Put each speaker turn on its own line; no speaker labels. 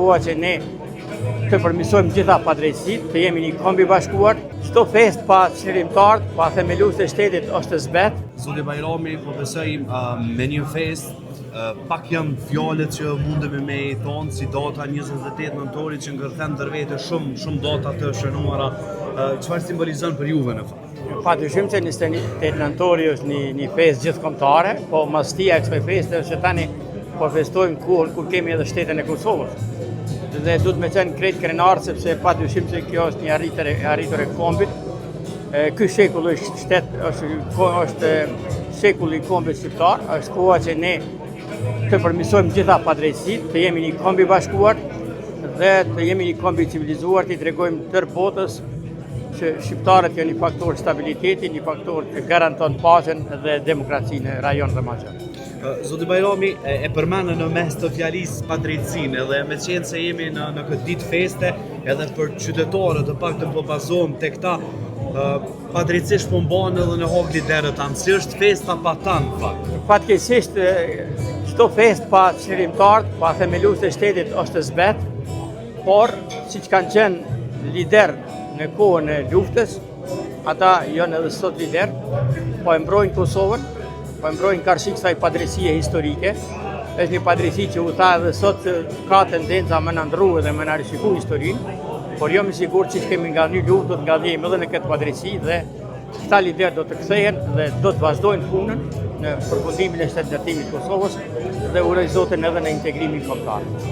koha që ne të përmirësojmë gjitha padrejtësitë, të jemi një kombi bashkuar. Çdo festë pa çlirimtar, pa themelues të shtetit është zbet.
Zoti Bajrami, po besoj me një festë pak janë fjalët që mundemi me i thonë, si data 28 nëntorit që ngërthen ndër vete shumë data të shënuara. Çfarë simbolizon për juve në fakt?
Padyshim që 28 nëntori është një festë gjithkombëtare, po mastia e kësaj feste është që tani po festojmë kur kemi edhe shtetin e Kosovës. Dhe duhet me qenë krejt krenar, sepse padyshim që kjo është një arritur e kombit. Ky shekull është shekulli i kombit shqiptar, është koha që ne të përmirësojmë gjitha padrejtësitë, të jemi një kombi bashkuar dhe të jemi një kombi civilizuar, të i tregojmë tërë botës që shqiptarët janë një faktor stabiliteti, një faktor që garanton paqen dhe demokracinë në rajon dhe maqen.
Zoti Bajrami e përmenë në mes të fjalisë padrejtësinë, edhe me qenë se jemi në këtë ditë feste, edhe për qytetarët të pak të po bazohem të këta, padrejtësisht po mbahen edhe në hog liderët tanë, si është festa pa tanë fakt?
Fatkeqësisht çdo festë pa çlirimtar, pa themelues të shtetit është zbet, por siç kanë qenë lider në kohën e luftës, ata janë edhe sot lider, po e mbrojnë Kosovën, po e mbrojnë karshik kësaj padrejtësie historike. Është një padrejtësi që u tha edhe sot ka tendenca me na ndrru dhe me na rishiku historinë, por jam i sigurt që kemi nga një luftë do të ngallëjmë edhe në këtë padrejtësi dhe këta lider do të kthehen dhe do të vazhdojnë punën në përfundimin e shtetërtimit të Kosovës dhe uroj Zotin edhe në integrimin kombëtar.